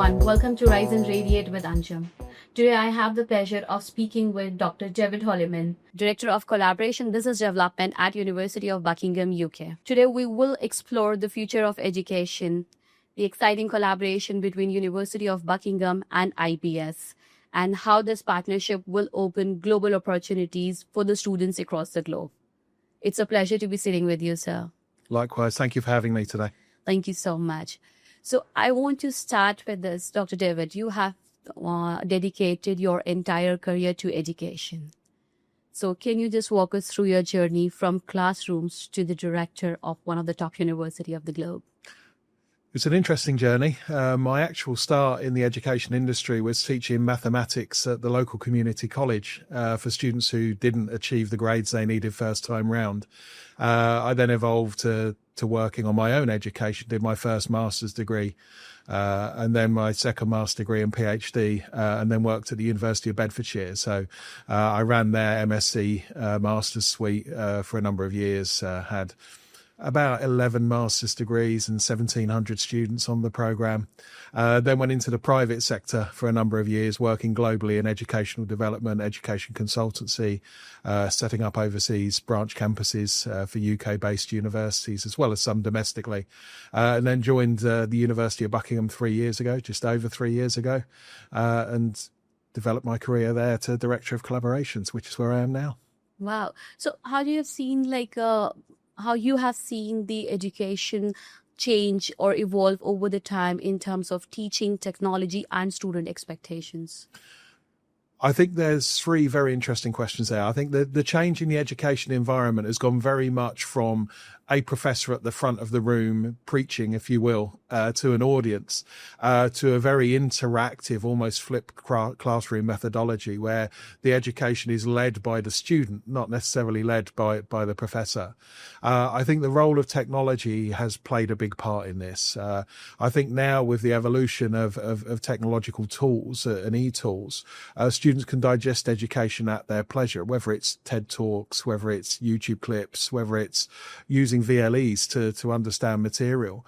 everyone, welcome to Rise and Radiate with Anjum. Today I have the pleasure of speaking with Dr. Hollimen, Director of Collaboration Business Development at University of Buckingham, UK. Today we will explore the future of education, the exciting collaboration between University of Buckingham and IBS, and how this partnership will open global opportunities for the students across the globe. It's a pleasure to be sitting with you, sir. Likewise. Thank you for having me today. Thank you so much. So I want to start with this. Dr. David, you have dedicated your entire career to education. So can you just walk us through your journey from classrooms to the director of one of the top universities of the globe? It's an interesting journey. My actual start in the education industry was teaching mathematics at the local community college for students who didn't achieve the grades they needed first time round. I then evolved to working on my own education, did my first master's degree, and then my second master's degree and PhD, and then worked at the University of Bedfordshire. So I ran their MSc master's suite for a number of years, had about 11 master's degrees and 1,700 students on the programme. Then went into the private sector for a number of years, working globally in educational development, education consultancy, setting up overseas branch campuses for UK-based universities, as well as some domestically. And then joined the University of Buckingham 3 years ago, just over 3 years ago, and developed my career there to Director of Collaborations, which is where I am now. Wow. So how do you have seen how you have seen the education change or evolve over the time in terms of teaching, technology, and student expectations? I think there's three very interesting questions there. I think the change in the education environment has gone very much from a professor at the front of the room preaching, if you will, to an audience, to a very interactive, almost flipped classroom methodology where the education is led by the student, not necessarily led by the professor. I think the role of technology has played a big part in this. I think now with the evolution of technological tools and e-tools, students can digest education at their pleasure, whether it's TED Talks, whether it's YouTube clips, whether it's using VLEs to understand material.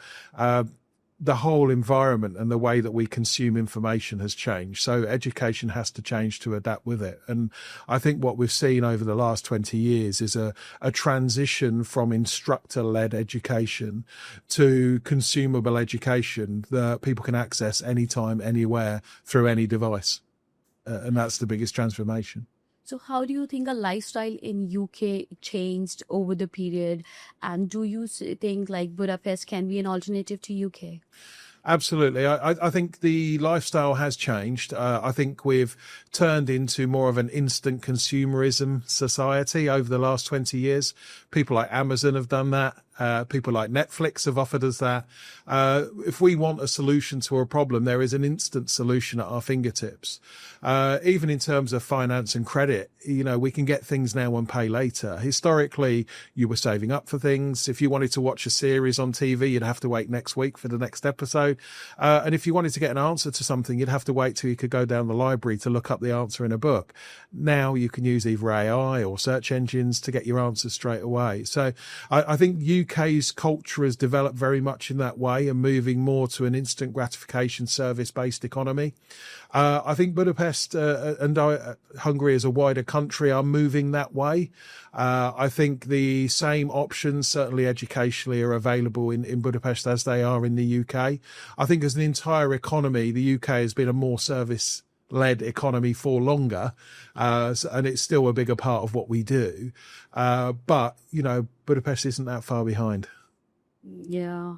The whole environment and the way that we consume information has changed. So education has to change to adapt with it. And I think what we've seen over the last 20 years is a transition from instructor-led education to consumable education that people can access anytime, anywhere, through any device. And that's the biggest transformation. So how do you think a lifestyle in UK changed over the period? And do you think like Budapest can be an alternative to UK? Absolutely. I think the lifestyle has changed. I think we've turned into more of an instant consumerism society over the last 20 years. People like Amazon have done that. People like Netflix have offered us that. If we want a solution to a problem, there is an instant solution at our fingertips. Even in terms of finance and credit, we can get things now and pay later. Historically, you were saving up for things. If you wanted to watch a series on TV, you'd have to wait next week for the next episode. And if you wanted to get an answer to something, you'd have to wait till you could go down the library to look up the answer in a book. Now you can use either AI or search engines to get your answers straight away. So I think UK's culture has developed very much in that way and moving more to an instant gratification service-based economy. I think Budapest and Hungary as a wider country are moving that way. I think the same options, certainly educationally, are available in Budapest as they are in the UK. I think as an entire economy, the UK has been a more service-led economy for longer, and it's still a bigger part of what we do. But, Budapest isn't that far behind. Yeah.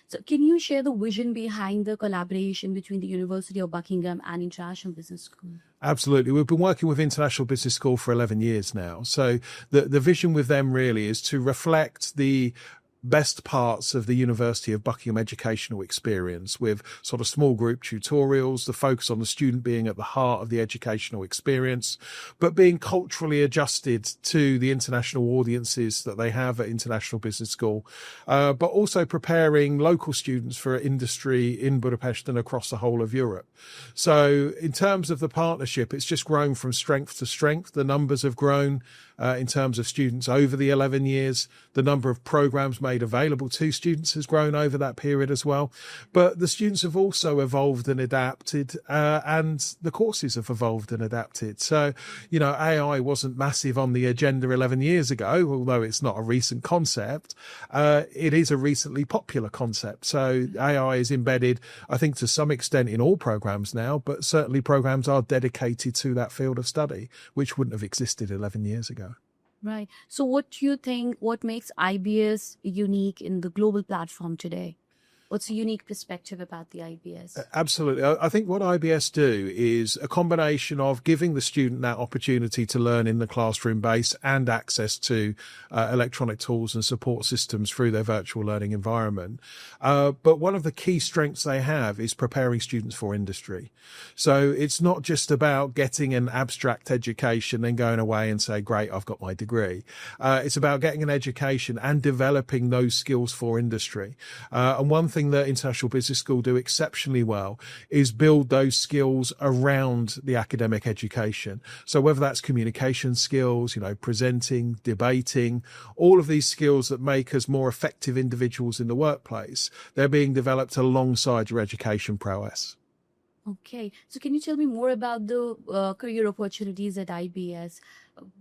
So can you share the vision behind the collaboration between the University of Buckingham and International Business School? Absolutely. We've been working with International Business School for 11 years now. So the vision with them really is to reflect the best parts of the University of Buckingham educational experience with sort of small group tutorials, the focus on the student being at the heart of the educational experience, but being culturally adjusted to the international audiences that they have at International Business School, but also preparing local students for industry in Budapest and across the whole of Europe. So in terms of the partnership, it's just grown from strength to strength. The numbers have grown in terms of students over the 11 years. The number of programs made available to students has grown over that period as well. But the students have also evolved and adapted, and the courses have evolved and adapted. So, AI wasn't massive on the agenda 11 years ago, although it's not a recent concept. It is a recently popular concept. So AI is embedded, I think, to some extent in all programs now, but certainly programs are dedicated to that field of study, which wouldn't have existed 11 years ago. Right. So what do you think, what makes IBS unique in the global platform today? What's a unique perspective about the IBS? Absolutely. I think what IBS do is a combination of giving the student that opportunity to learn in the classroom base and access to electronic tools and support systems through their virtual learning environment. But one of the key strengths they have is preparing students for industry. So it's not just about getting an abstract education and going away and say, great, I've got my degree. It's about getting an education and developing those skills for industry. And one thing that International Business School do exceptionally well is build those skills around the academic education. So whether that's communication skills, presenting, debating, all of these skills that make us more effective individuals in the workplace, they're being developed alongside your education prowess. Okay. So can you tell me more about the career opportunities at IBS,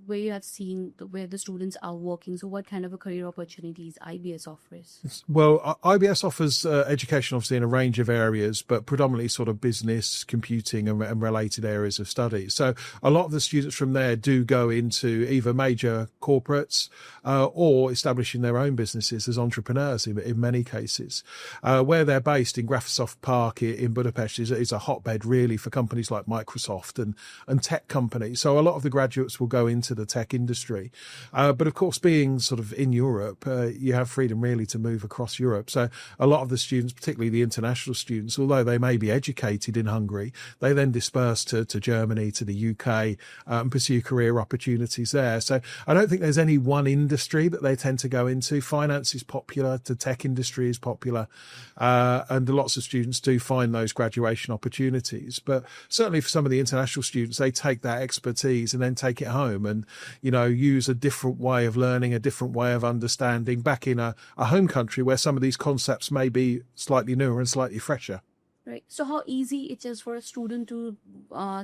where you have seen where the students are working? So what kind of a career opportunities IBS offers? Well, IBS offers education obviously in a range of areas, but predominantly sort of business, computing and related areas of study. So a lot of the students from there do go into either major corporates or establishing their own businesses as entrepreneurs in many cases. Where they're based in Grafsoft Park in Budapest is a hotbed really for companies like Microsoft and tech companies. So a lot of the graduates will go into the tech industry. But of course, being sort of in Europe, you have freedom really to move across Europe. So a lot of the students, particularly the international students, although they may be educated in Hungary, they then disperse to Germany, to the UK, and pursue career opportunities there. So I don't think there's any one industry that they tend to go into. Finance is popular, the tech industry is popular, and lots of students do find those graduation opportunities. But certainly for some of the international students, they take that expertise and then take it home and, use a different way of learning, a different way of understanding back in a home country where some of these concepts may be slightly newer and slightly fresher. Right. So how easy it is for a student to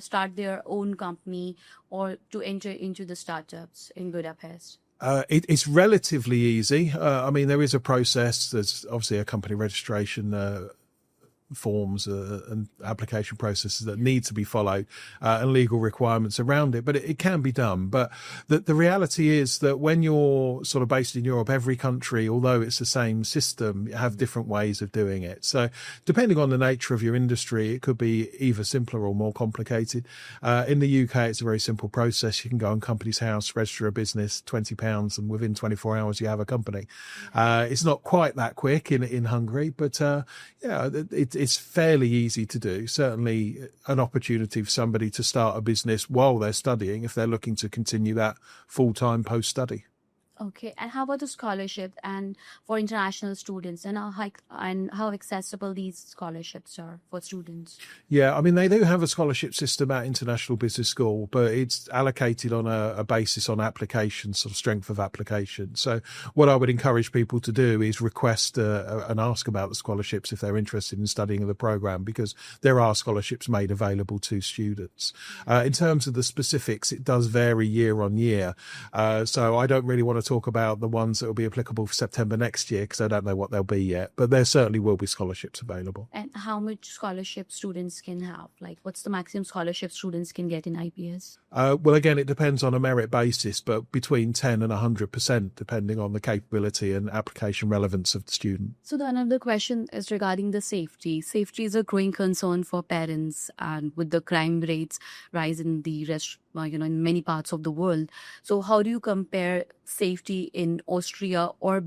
start their own company or to enter into the startups in Budapest? It's relatively easy. There is a process. There's obviously a company registration forms and application processes that need to be followed and legal requirements around it, but it can be done. But the reality is that when you're sort of based in Europe, every country, although it's the same system, have different ways of doing it. So depending on the nature of your industry, it could be either simpler or more complicated. In the UK, it's a very simple process. You can go on Companies House, register a business, £20, and within 24 hours you have a company. It's not quite that quick in Hungary, but it's fairly easy to do. Certainly an opportunity for somebody to start a business while they're studying if they're looking to continue that full-time post-study. Okay. And how about the scholarship and for international students and how accessible these scholarships are for students? Yeah, they do have a scholarship system at International Business School, but it's allocated on a basis on application, sort of strength of application. So what I would encourage people to do is request and ask about the scholarships if they're interested in studying the program, because there are scholarships made available to students. In terms of the specifics, it does vary year on year. So I don't really want to talk about the ones that will be applicable for September next year because I don't know what they'll be yet, but there certainly will be scholarships available. And how much scholarship students can have? Like, what's the maximum scholarship students can get in IBS? Well, again, it depends on a merit basis, but between 10 and 100%, depending on the capability and application relevance of the student. So the another question is regarding the safety. Safety is a growing concern for parents, and with the crime rates rise in the in many parts of the world. So how do you compare safety in Austria or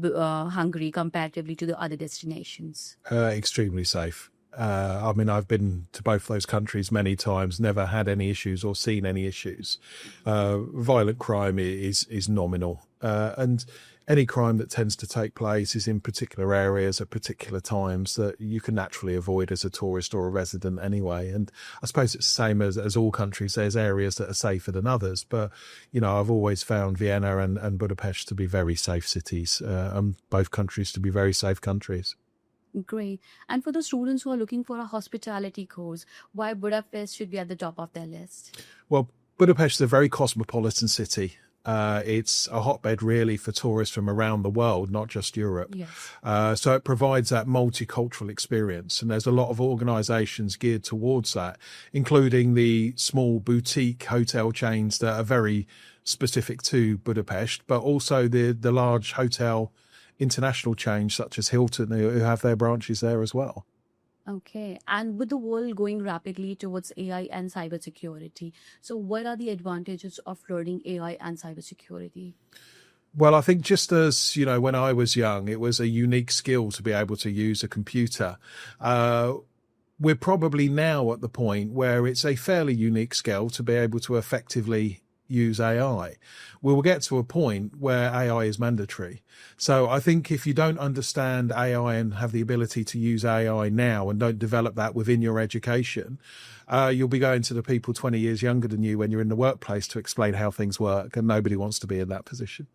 Hungary comparatively to the other destinations? Extremely safe. I mean, I've been to both those countries many times, never had any issues or seen any issues. Violent crime is nominal. And any crime that tends to take place is in particular areas at particular times that you can naturally avoid as a tourist or a resident anyway. And I suppose it's the same as all countries. There's areas that are safer than others. But, you know, I've always found Vienna and Budapest to be very safe cities, and both countries to be very safe countries. Great. And for the students who are looking for a hospitality course, why Budapest should be at the top of their list? Well, Budapest is a very cosmopolitan city. It's a hotbed really for tourists from around the world, not just Europe. Yes. So it provides that multicultural experience. And there's a lot of organisations geared towards that, including the small boutique hotel chains that are very specific to Budapest, but also the large hotel international chains such as Hilton who have their branches there as well. Okay. And with the world going rapidly towards AI and cybersecurity, so what are the advantages of learning AI and cybersecurity? Well, I think just as, you know, when I was young, it was a unique skill to be able to use a computer. We're probably now at the point where it's a fairly unique skill to be able to effectively use AI. We will get to a point where AI is mandatory. So I think if you don't understand AI and have the ability to use AI now and don't develop that within your education, you'll be going to the people 20 years younger than you when you're in the workplace to explain how things work, and nobody wants to be in that position.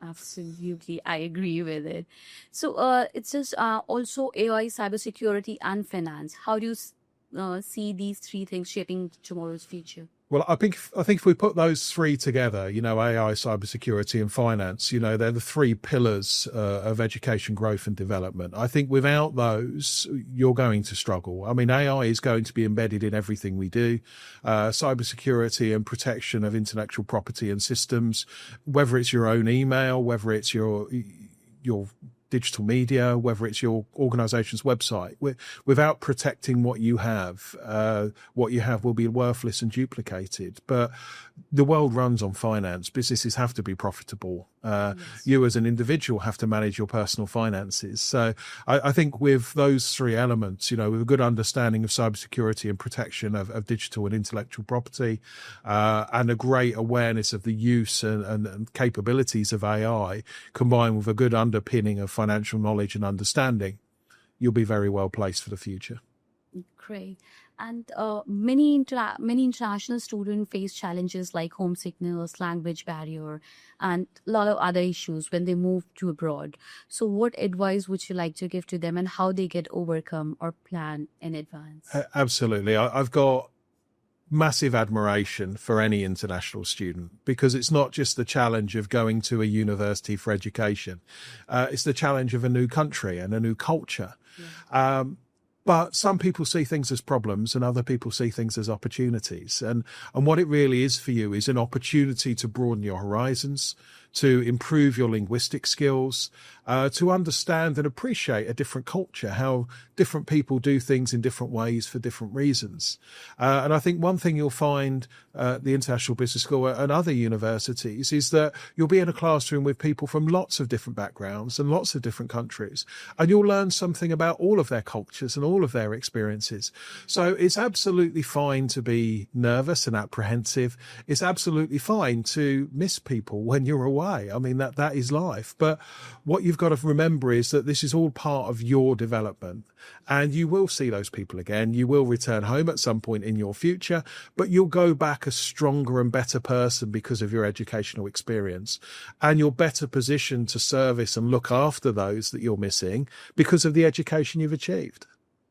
Absolutely, I agree with it. So it's just also AI, cybersecurity, and finance. How do you see these three things shaping tomorrow's future? Well, I think if we put those three together, you know, AI, cybersecurity and finance, you know, they're the three pillars of education growth and development. I think without those, you're going to struggle. I mean, AI is going to be embedded in everything we do. Cybersecurity and protection of intellectual property and systems, whether it's your own email, whether it's your digital media, whether it's your organization's website, without protecting what you have will be worthless and duplicated. But the world runs on finance. Businesses have to be profitable. Yes. You as an individual have to manage your personal finances. So I think with those three elements, you know, with a good understanding of cybersecurity and protection of digital and intellectual property, and a great awareness of the use and capabilities of AI, combined with a good underpinning of financial knowledge and understanding, you'll be very well placed for the future. Great. And many international students face challenges like homesickness, language barrier, and a lot of other issues when they move to abroad. So what advice would you like to give to them, and how they get overcome or plan in advance? Absolutely. I've got massive admiration for any international student, because it's not just the challenge of going to a university for education. It's the challenge of a new country and a new culture. Yeah. But some people see things as problems and other people see things as opportunities. And what it really is for you is an opportunity to broaden your horizons, to improve your linguistic skills, to understand and appreciate a different culture, how different people do things in different ways for different reasons. And I think one thing you'll find at the International Business School and other universities is that you'll be in a classroom with people from lots of different backgrounds and lots of different countries, and you'll learn something about all of their cultures and all of their experiences. So it's absolutely fine to be nervous and apprehensive. It's absolutely fine to miss people when you're away. I mean, that is life. But what you've got to remember is that this is all part of your development, and you will see those people again. You will return home at some point in your future, but you'll go back a stronger and better person because of your educational experience, and you're better positioned to service and look after those that you're missing because of the education you've achieved.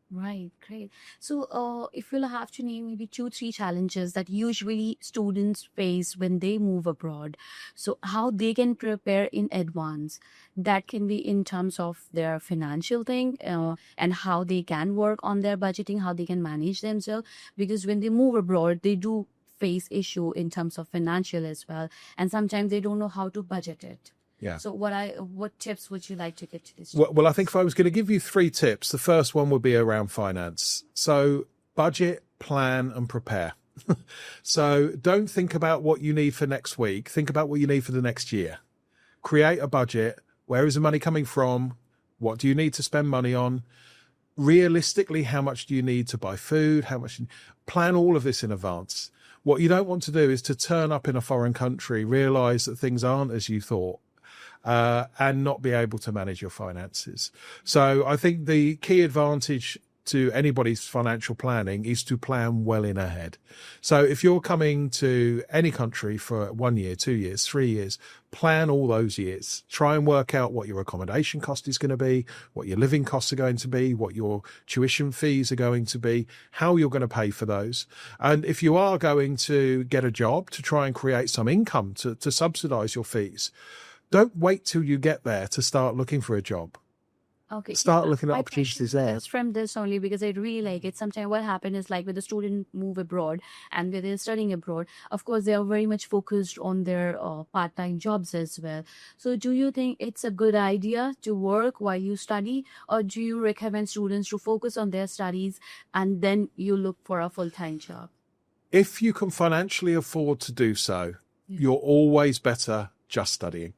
Right, great. So, if you'll have to name maybe 2, 3 challenges that usually students face when they move abroad, so how they can prepare in advance, that can be in terms of their financial thing, and how they can work on their budgeting, how they can manage themselves, because when they move abroad, they do face issue in terms of financial as well, and sometimes they don't know how to budget it. Yeah. So what tips would you like to give to this? Well, I think if I was going to give you 3 tips, the first one would be around finance. So budget, plan and prepare. So don't think about what you need for next week. Think about what you need for the next year. Create a budget. Where is the money coming from? What do you need to spend money on? realistically, how much do you need to buy food? Plan all of this in advance. What you don't want to do is to turn up in a foreign country, realize that things aren't as you thought, and not be able to manage your finances. So I think the key advantage to anybody's financial planning is to plan well in ahead. So if you're coming to any country for 1 year, 2 years, 3 years, plan all those years. Try and work out what your accommodation cost is going to be, what your living costs are going to be, what your tuition fees are going to be, how you're going to pay for those. And if you are going to get a job, to try and create some income to subsidize your fees, don't wait till you get there to start looking for a job. Okay. Start looking at My opportunities question there. is from this only because I really like it. Sometimes what happens is like when the student move abroad and when they're studying abroad, of course, they are very much focused on their part-time jobs as well. So do you think it's a good idea to work while you study, or do you recommend students to focus on their studies and then you look for a full-time job? If you can financially afford to do so, you're always better just studying,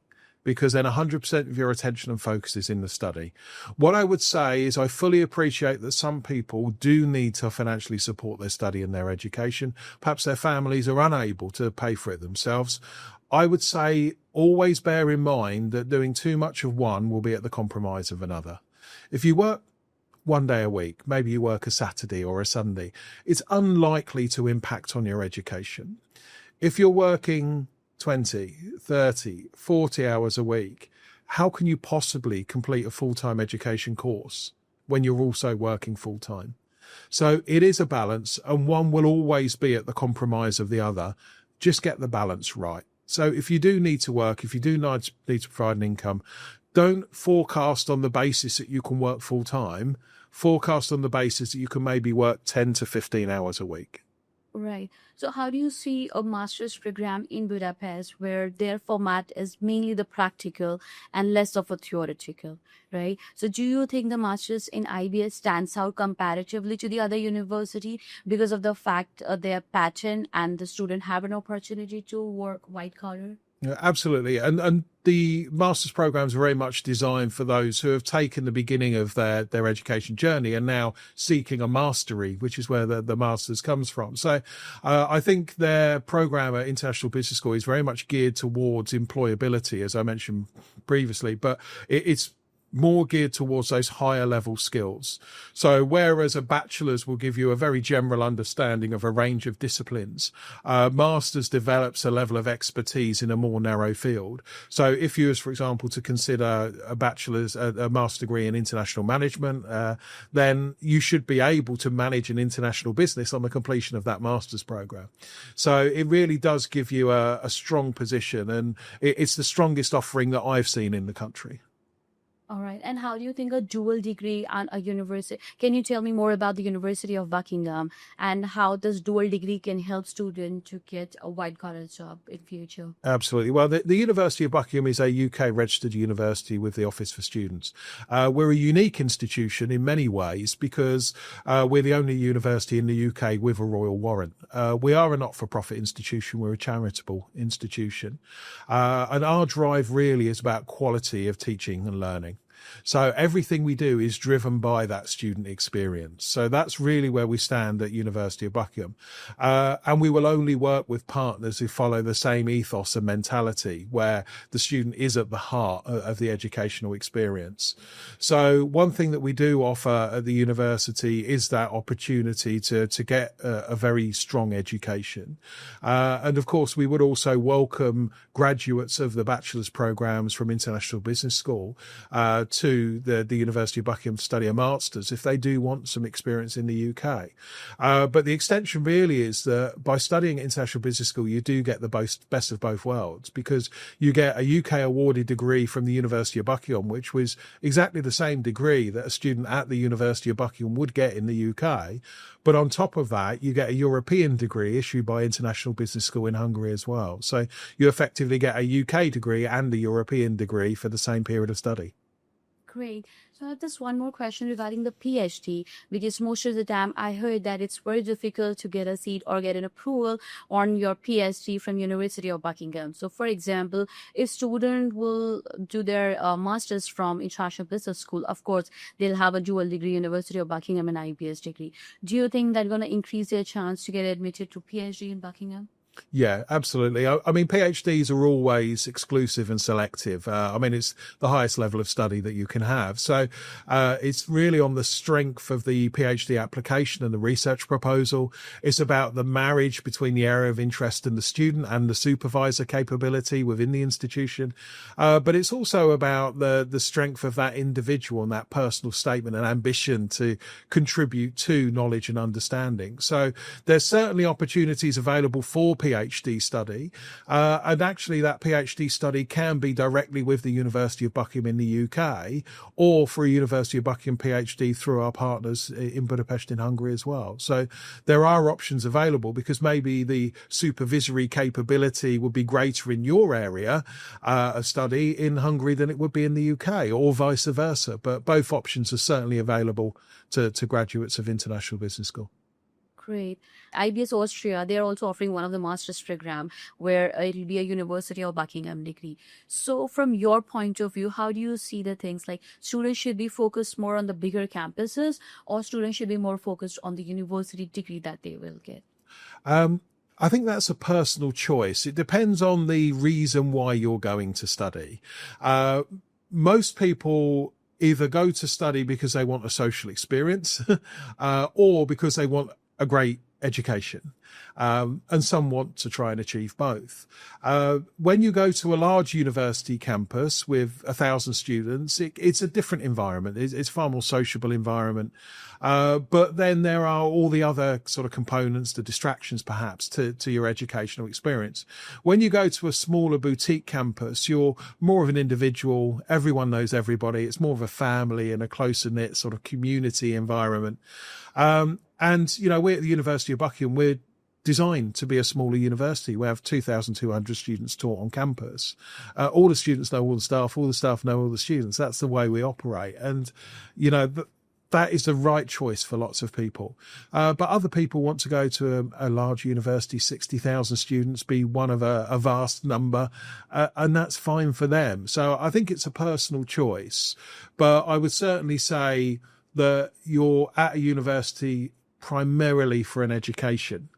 because then 100% of your attention and focus is in the study. What I would say is I fully appreciate that some people do need to financially support their study and their education. Perhaps their families are unable to pay for it themselves. I would say always bear in mind that doing too much of one will be at the compromise of another. If you work 1 day a week, maybe you work a Saturday or a Sunday, it's unlikely to impact on your education. If you're working 20, 30, 40 hours a week, how can you possibly complete a full-time education course when you're also working full-time? So it is a balance, and one will always be at the compromise of the other. Just get the balance right. So if you do need to work, if you do need to provide an income, don't forecast on the basis that you can work full-time. Forecast on the basis that you can maybe work 10 to 15 hours a week. Right. So how do you see a master's program in Budapest where their format is mainly the practical and less of a theoretical, right? So do you think the master's in IBS stands out comparatively to the other university because of the fact their pattern and the student have an opportunity to work white collar? Yeah, absolutely. And the master's programs are very much designed for those who have taken the beginning of their education journey and now seeking a mastery, which is where the master's comes from. So I think their program at International Business School is very much geared towards employability, as I mentioned previously, but it's more geared towards those higher level skills. So whereas a bachelor's will give you a very general understanding of a range of disciplines, master's develops a level of expertise in a more narrow field. So if you was, for example, to consider a master's degree in international management, then you should be able to manage an international business on the completion of that master's program. So it really does give you a strong position, and it's the strongest offering that I've seen in the country. All right. And how do you think a dual degree and a university? Can you tell me more about the University of Buckingham and how this dual degree can help students to get a white collar job in future? Absolutely. Well, the University of Buckingham is a UK registered university with the Office for Students. We're a unique institution in many ways because we're the only university in the UK with a royal warrant. We are a not-for-profit institution. We're a charitable institution. And our drive really is about quality of teaching and learning. So everything we do is driven by that student experience. So that's really where we stand at University of Buckingham. And we will only work with partners who follow the same ethos and mentality, where the student is at the heart of the educational experience. So one thing that we do offer at the university is that opportunity to get a very strong education. And of course, we would also welcome graduates of the bachelor's programs from International Business School to the University of Buckingham to study a master's if they do want some experience in the UK. But the extension really is that by studying at International Business School, you do get the best of both worlds, because you get a UK awarded degree from the University of Buckingham, which was exactly the same degree that a student at the University of Buckingham would get in the UK. But on top of that, you get a European degree issued by International Business School in Hungary as well. So you effectively get a UK degree and a European degree for the same period of study. Great. So I have just one more question regarding the PhD, because most of the time I heard that it's very difficult to get a seat or get an approval on your PhD from University of Buckingham. So for example, if student will do their masters from International Business School, of course, they'll have a dual degree, University of Buckingham and IBS degree. Do you think that's going to increase their chance to get admitted to PhD in Buckingham? Yeah, absolutely. I mean, PhDs are always exclusive and selective. I mean, it's the highest level of study that you can have. So it's really on the strength of the PhD application and the research proposal. It's about the marriage between the area of interest and the student and the supervisor capability within the institution. But it's also about the strength of that individual and that personal statement and ambition to contribute to knowledge and understanding. So there's certainly opportunities available for PhD study. And actually that PhD study can be directly with the University of Buckingham in the UK, or for a University of Buckingham PhD through our partners in Budapest in Hungary as well. So there are options available, because maybe the supervisory capability would be greater in your area of study in Hungary than it would be in the UK, or vice versa. But both options are certainly available to graduates of International Business School. Great. IBS Austria, they're also offering one of the master's program where it'll be a University of Buckingham degree. So from your point of view, how do you see the things like students should be focused more on the bigger campuses, or students should be more focused on the university degree that they will get? I think that's a personal choice. It depends on the reason why you're going to study. Most people either go to study because they want a social experience or because they want a great education. And some want to try and achieve both. When you go to a large university campus with 1,000 students, it's a different environment. It's far more sociable environment. But then there are all the other sort of components, the distractions perhaps to your educational experience. When you go to a smaller boutique campus, you're more of an individual. Everyone knows everybody. It's more of a family and a closer knit sort of community environment. And, you know, we're at the University of Buckingham. We're designed to be a smaller university. We have 2,200 students taught on campus. All the students know all the staff know all the students. That's the way we operate. And, you know, that is the right choice for lots of people. But other people want to go to a large university, 60,000 students, be one of a vast number, and that's fine for them. So I think it's a personal choice. But I would certainly say that you're at a university primarily for an education,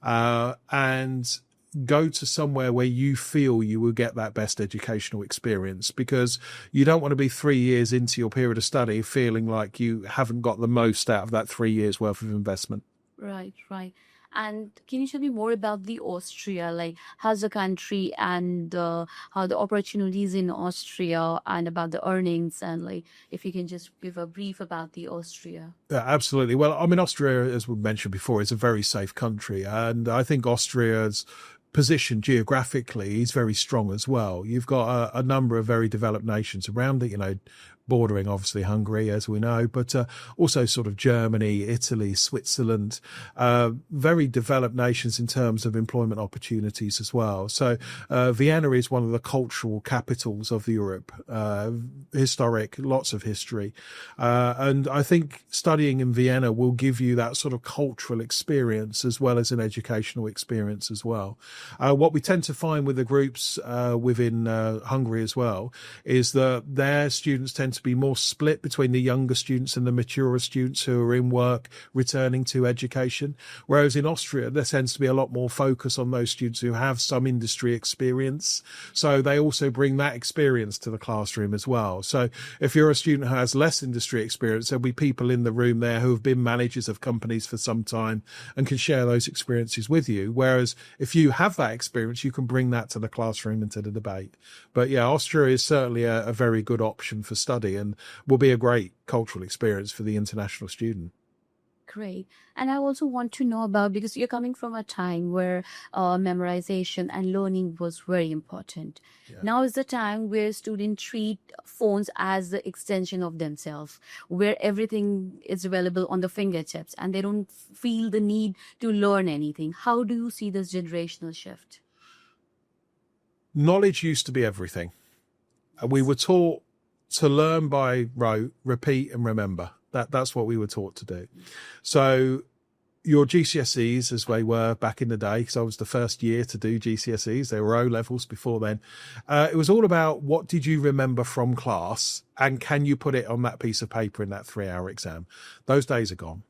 and go to somewhere where you feel you will get that best educational experience, because you don't want to be 3 years into your period of study feeling like you haven't got the most out of that 3 years worth of investment. Right, right. And can you tell me more about the Austria, like how's the country and how the opportunities in Austria and about the earnings, and like if you can just give a brief about the Austria. Yeah, absolutely. Well, I mean, Austria, as we mentioned before, is a very safe country. And I think Austria's position geographically is very strong as well. You've got a number of very developed nations around it, you know, bordering obviously Hungary, as we know, but also sort of Germany, Italy, Switzerland, very developed nations in terms of employment opportunities as well. So Vienna is one of the cultural capitals of Europe, historic, lots of history. And I think studying in Vienna will give you that sort of cultural experience as well as an educational experience as well. What we tend to find with the groups within Hungary as well is that their students tend to be more split between the younger students and the maturer students who are in work returning to education. Whereas in Austria, there tends to be a lot more focus on those students who have some industry experience. So they also bring that experience to the classroom as well. So if you're a student who has less industry experience, there'll be people in the room there who have been managers of companies for some time and can share those experiences with you. Whereas if you have that experience, you can bring that to the classroom and to the debate. But yeah, Austria is certainly a very good option for study and will be a great cultural experience for the international student. Great. And I also want to know about, because you're coming from a time where memorization and learning was very important. Yeah. Now is the time where students treat phones as the extension of themselves, where everything is available on the fingertips and they don't feel the need to learn anything. How do you see this generational shift? Knowledge used to be everything. We were taught to learn by rote, repeat and remember. That's what we were taught to do. So your GCSEs, as they were back in the day, because I was the first year to do GCSEs, they were O levels before then. It was all about what did you remember from class and can you put it on that piece of paper in that 3-hour exam? Those days are gone.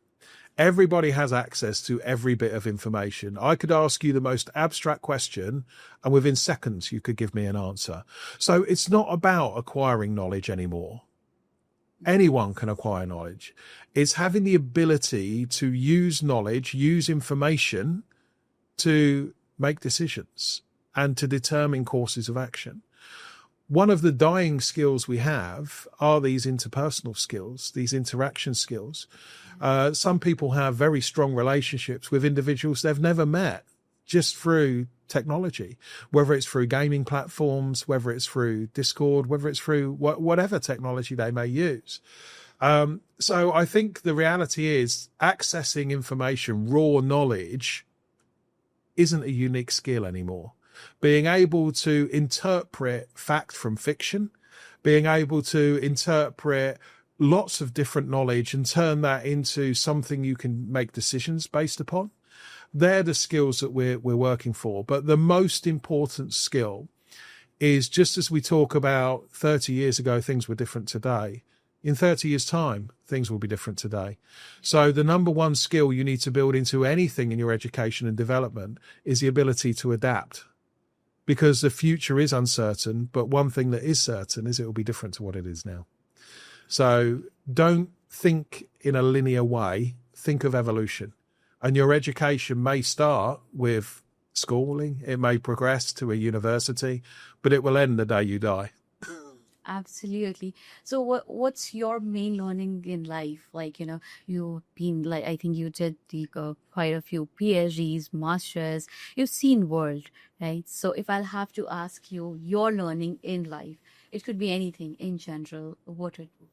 Everybody has access to every bit of information. I could ask you the most abstract question and within seconds you could give me an answer. So it's not about acquiring knowledge anymore. Anyone can acquire knowledge. It's having the ability to use knowledge, use information to make decisions and to determine courses of action. One of the dying skills we have are these interpersonal skills, these interaction skills. Some people have very strong relationships with individuals they've never met just through technology, whether it's through gaming platforms, whether it's through Discord, whether it's through whatever technology they may use. So I think the reality is accessing information, raw knowledge, isn't a unique skill anymore. Being able to interpret fact from fiction, being able to interpret lots of different knowledge and turn that into something you can make decisions based upon. They're the skills that we're working for. But the most important skill is, just as we talk about 30 years ago, things were different today. In 30 years' time, things will be different today. So the number one skill you need to build into anything in your education and development is the ability to adapt. Because the future is uncertain, but one thing that is certain is it will be different to what it is now. So don't think in a linear way, think of evolution. And your education may start with schooling, it may progress to a university, but it will end the day you die. Absolutely. So what's your main learning in life? Like, you've been like, I think you did quite a few PhDs, masters, you've seen world, right? So if I'll have to ask you your learning in life, it could be anything in general, what it would be.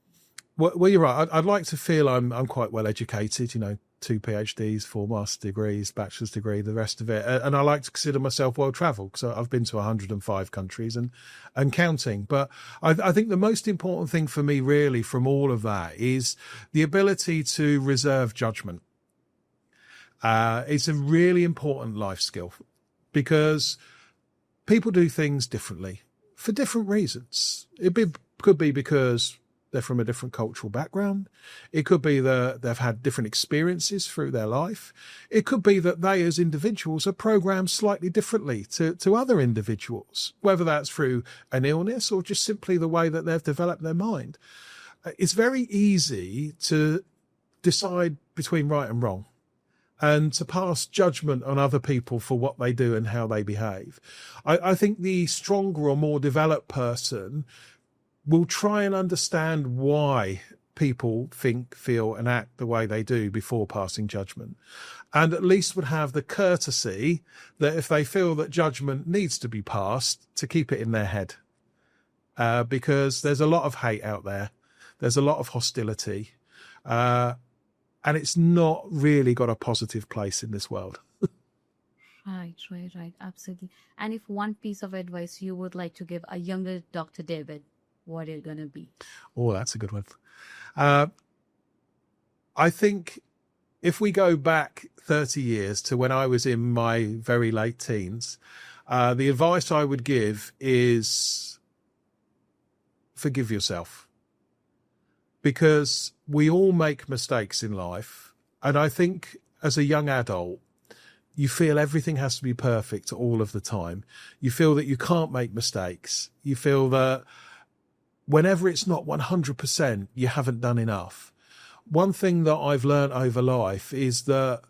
Well, you're right. I'd like to feel I'm quite well educated, 2 PhDs, 4 master's degrees, bachelor's degree, the rest of it. And I like to consider myself well traveled because I've been to 105 countries and counting. But I think the most important thing for me really from all of that is the ability to reserve judgment. It's a really important life skill because people do things differently for different reasons. Could be because they're from a different cultural background. It could be that they've had different experiences through their life. It could be that they as individuals are programmed slightly differently to other individuals, whether that's through an illness or just simply the way that they've developed their mind. It's very easy to decide between right and wrong and to pass judgment on other people for what they do and how they behave. I think the stronger or more developed person will try and understand why people think, feel and act the way they do before passing judgment. And at least would have the courtesy that if they feel that judgment needs to be passed, to keep it in their head. Because there's a lot of hate out there. There's a lot of hostility. And it's not really got a positive place in this world. Right. Absolutely. And if one piece of advice you would like to give a younger Dr. David, what is it going to be? Oh, that's a good one. I think if we go back 30 years to when I was in my very late teens, the advice I would give is forgive yourself. Because we all make mistakes in life. And I think as a young adult, you feel everything has to be perfect all of the time. You feel that you can't make mistakes. You feel that whenever it's not 100%, you haven't done enough. One thing that I've learned over life is that,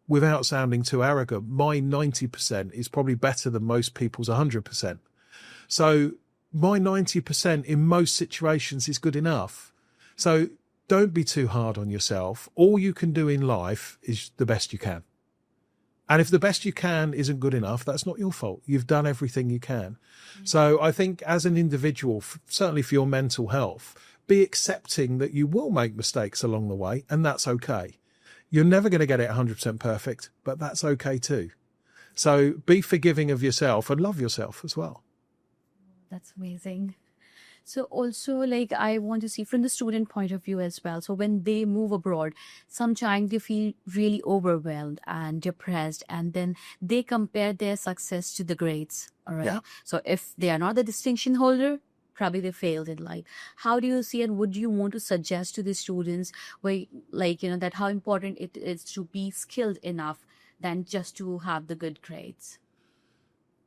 without sounding too arrogant, my 90% is probably better than most people's 100%. So my 90% in most situations is good enough. So don't be too hard on yourself. All you can do in life is the best you can. And if the best you can isn't good enough, that's not your fault. You've done everything you can. Mm-hmm. So I think as an individual, certainly for your mental health, be accepting that you will make mistakes along the way, and that's okay. You're never going to get it 100% perfect, but that's okay too. So be forgiving of yourself and love yourself as well. That's amazing. So also, like, I want to see from the student point of view as well. So when they move abroad, sometimes they feel really overwhelmed and depressed, and then they compare their success to the grades. All right. Yeah. So if they are not the distinction holder, probably they failed in life. How do you see, and would you want to suggest to the students where, like, that how important it is to be skilled enough than just to have the good grades?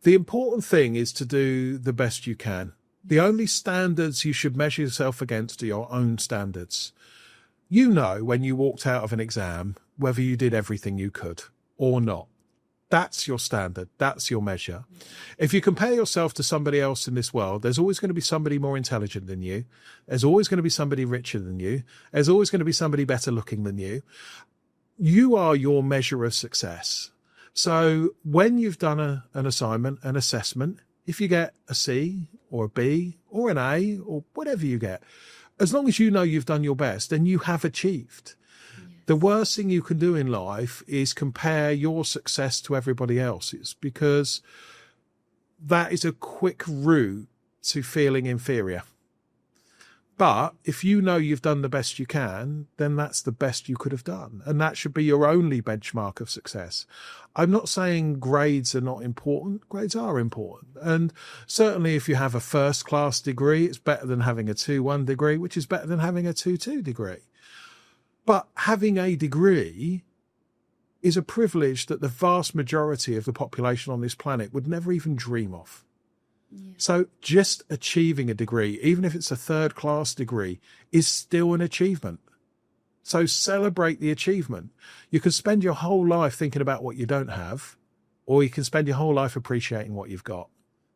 The important thing is to do the best you can. The only standards you should measure yourself against are your own standards. You know when you walked out of an exam whether you did everything you could or not. That's your standard. That's your measure. If you compare yourself to somebody else in this world, there's always going to be somebody more intelligent than you. There's always going to be somebody richer than you. There's always going to be somebody better looking than you. You are your measure of success. So when you've done an assignment, an assessment, if you get a C or a B or an A or whatever you get, as long as you know you've done your best, then you have achieved. Yes. The worst thing you can do in life is compare your success to everybody else's, because that is a quick route to feeling inferior. But if you know you've done the best you can, then that's the best you could have done. And that should be your only benchmark of success. I'm not saying grades are not important. Grades are important. And certainly if you have a first-class degree, it's better than having a 2-1 degree, which is better than having a 2-2 degree. But having a degree is a privilege that the vast majority of the population on this planet would never even dream of. Yeah. So just achieving a degree, even if it's a third-class degree, is still an achievement. So celebrate the achievement. You can spend your whole life thinking about what you don't have, or you can spend your whole life appreciating what you've got.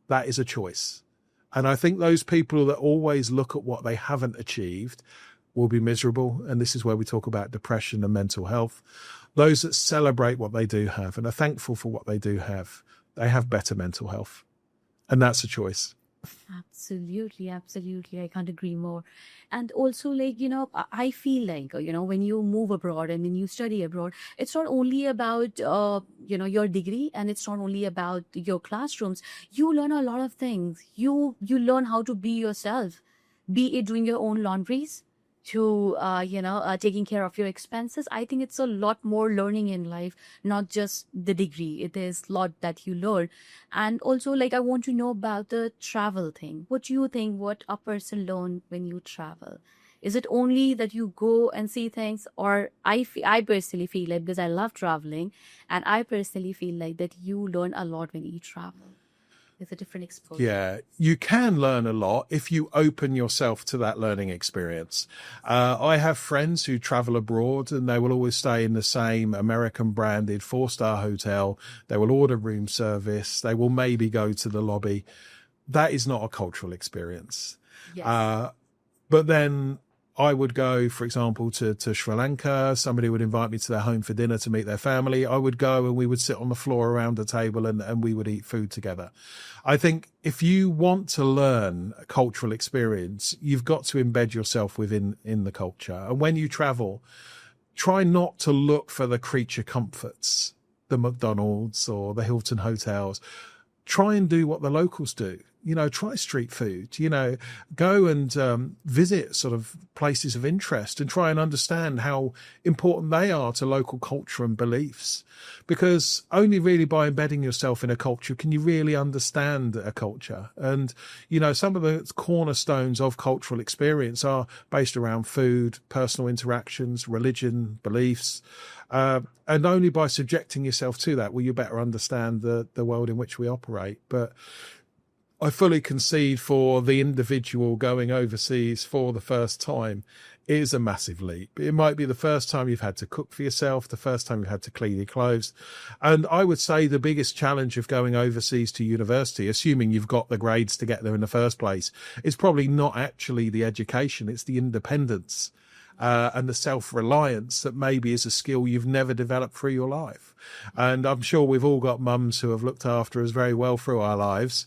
That is a choice. And I think those people that always look at what they haven't achieved will be miserable. And this is where we talk about depression and mental health. Those that celebrate what they do have and are thankful for what they do have, they have better mental health. And that's a choice. Absolutely, absolutely. I can't agree more. And also, like, I feel like, when you move abroad and when you study abroad, it's not only about, your degree, and it's not only about your classrooms. You learn a lot of things. You learn how to be yourself, be it doing your own laundries, to taking care of your expenses. I think it's a lot more learning in life, not just the degree. It is a lot that you learn. And also, like, I want to know about the travel thing. What do you think, what a person learns when you travel? Is it only that you go and see things? Or I personally feel like, because I love traveling, and I personally feel like that you learn a lot when you travel. It's a different exposure. Yeah, you can learn a lot if you open yourself to that learning experience. I have friends who travel abroad, and they will always stay in the same American branded 4-star hotel. They will order room service. They will maybe go to the lobby. That is not a cultural experience. Yes. But then I would go, for example, to Sri Lanka. Somebody would invite me to their home for dinner to meet their family. I would go and we would sit on the floor around a table and we would eat food together. I think if you want to learn a cultural experience, you've got to embed yourself within the culture. And when you travel, try not to look for the creature comforts, the McDonald's or the Hilton hotels. Try and do what the locals do. Try street food, go and visit sort of places of interest and try and understand how important they are to local culture and beliefs. Because only really by embedding yourself in a culture can you really understand a culture. And, some of the cornerstones of cultural experience are based around food, personal interactions, religion, beliefs. And only by subjecting yourself to that will you better understand the world in which we operate. But I fully concede for the individual going overseas for the first time is a massive leap. It might be the first time you've had to cook for yourself, the first time you've had to clean your clothes. And I would say the biggest challenge of going overseas to university, assuming you've got the grades to get there in the first place, is probably not actually the education, it's the independence. And the self-reliance that maybe is a skill you've never developed through your life. And I'm sure we've all got mums who have looked after us very well through our lives,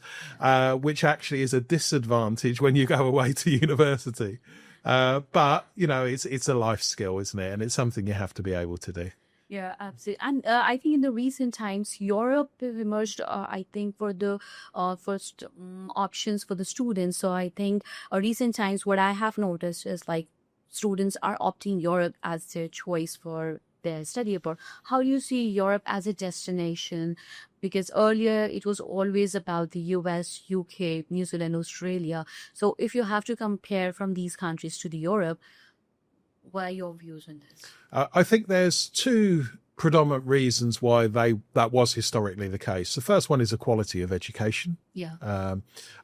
which actually is a disadvantage when you go away to university. But, it's a life skill, isn't it? And it's something you have to be able to do. Yeah, absolutely. And I think in the recent times, Europe have emerged, I think, for the first options for the students. So I think recent times, what I have noticed is like students are opting Europe as their choice for their study abroad. How do you see Europe as a destination? Because earlier it was always about the US, UK, New Zealand, Australia. So if you have to compare from these countries to the Europe, what are your views on this? I think there's two predominant reasons why that was historically the case. The first one is the quality of education. Yeah.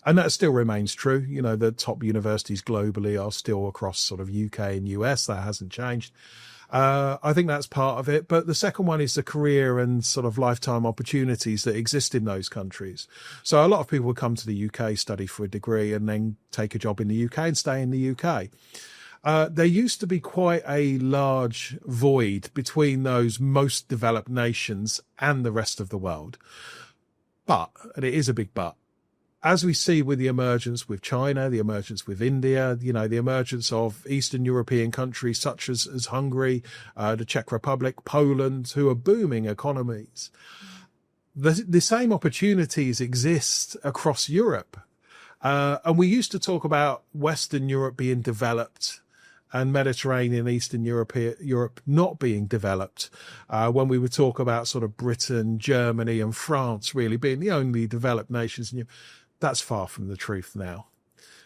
And that still remains true. You know, the top universities globally are still across sort of UK and US. That hasn't changed. I think that's part of it. But the second one is the career and sort of lifetime opportunities that exist in those countries. So a lot of people would come to the UK, study for a degree, and then take a job in the UK and stay in the UK. There used to be quite a large void between those most developed nations and the rest of the world. But, and it is a big but, as we see with the emergence with China, the emergence with India, you know, the emergence of Eastern European countries such as Hungary, the Czech Republic, Poland, who are booming economies, the same opportunities exist across Europe. And we used to talk about Western Europe being developed and Mediterranean, Eastern Europe not being developed, when we would talk about sort of Britain, Germany and France really being the only developed nations in Europe. That's far from the truth now.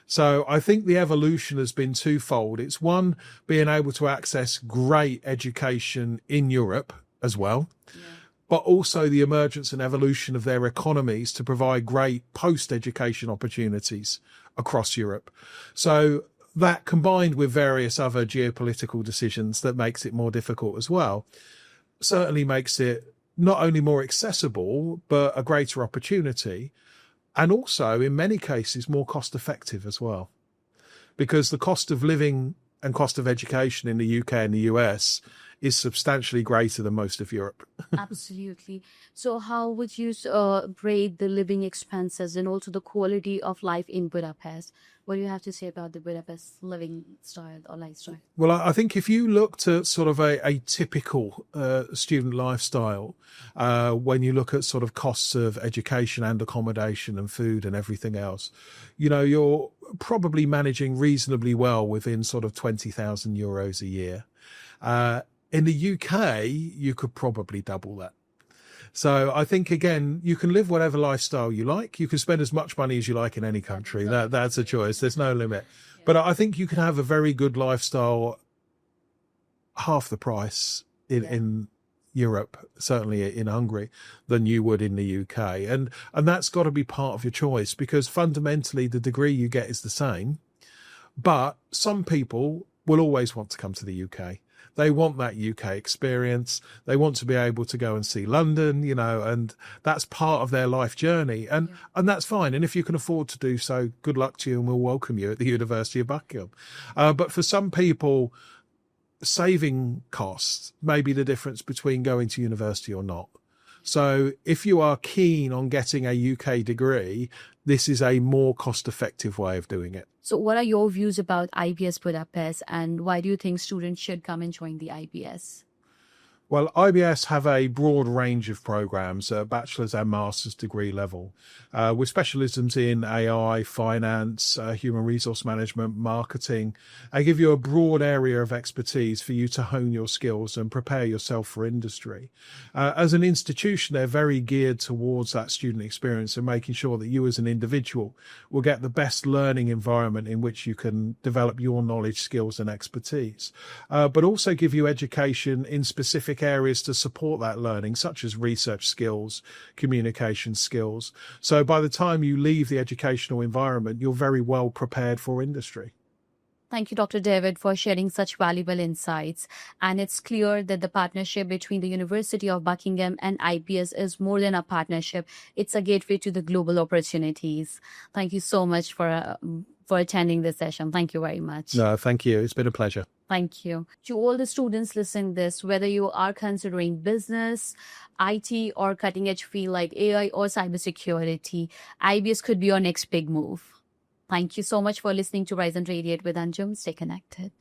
So I think the evolution has been twofold. It's one, being able to access great education in Europe as well, but also the emergence and evolution of their economies to provide great post-education opportunities across Europe. So that, combined with various other geopolitical decisions that makes it more difficult as well, certainly makes it not only more accessible, but a greater opportunity. And also, in many cases, more cost effective as well, because the cost of living and cost of education in the UK and the US is substantially greater than most of Europe. Absolutely. So how would you rate the living expenses and also the quality of life in Budapest? What do you have to say about the Budapest living style or lifestyle? Well, I think if you looked at sort of a typical student lifestyle, when you look at sort of costs of education and accommodation and food and everything else, you know, you're probably managing reasonably well within sort of €20,000 a year. In the UK, you could probably double that. So I think, again, you can live whatever lifestyle you like. You can spend as much money as you like in any country. That's a choice. There's no limit. But I think you can have a very good lifestyle half the price in Europe, certainly in Hungary, than you would in the UK. And that's got to be part of your choice, because fundamentally the degree you get is the same. But some people will always want to come to the UK. They want that UK experience. They want to be able to go and see London, you know, and that's part of their life journey. And that's fine. And if you can afford to do so, good luck to you, and we'll welcome you at the University of Buckingham. But for some people, saving costs may be the difference between going to university or not. So if you are keen on getting a UK degree, this is a more cost-effective way of doing it. So what are your views about IBS Budapest, and why do you think students should come and join the IBS? Well, IBS have a broad range of programs, bachelor's and master's degree level, with specialisms in AI, finance, human resource management, marketing. They give you a broad area of expertise for you to hone your skills and prepare yourself for industry. As an institution, they're very geared towards that student experience and making sure that you as an individual will get the best learning environment in which you can develop your knowledge, skills and expertise, but also give you education in specific areas to support that learning, such as research skills, communication skills. So by the time you leave the educational environment, you're very well prepared for industry. Thank you, Dr. David, for sharing such valuable insights. And it's clear that the partnership between the University of Buckingham and IBS is more than a partnership. It's a gateway to the global opportunities. Thank you so much for attending this session. Thank you very much. No, thank you. It's been a pleasure. Thank you. To all the students listening this, whether you are considering business, IT, or cutting-edge field like AI or cybersecurity, IBS could be your next big move. Thank you so much for listening to Rise and Radiate with Anjum. Stay connected.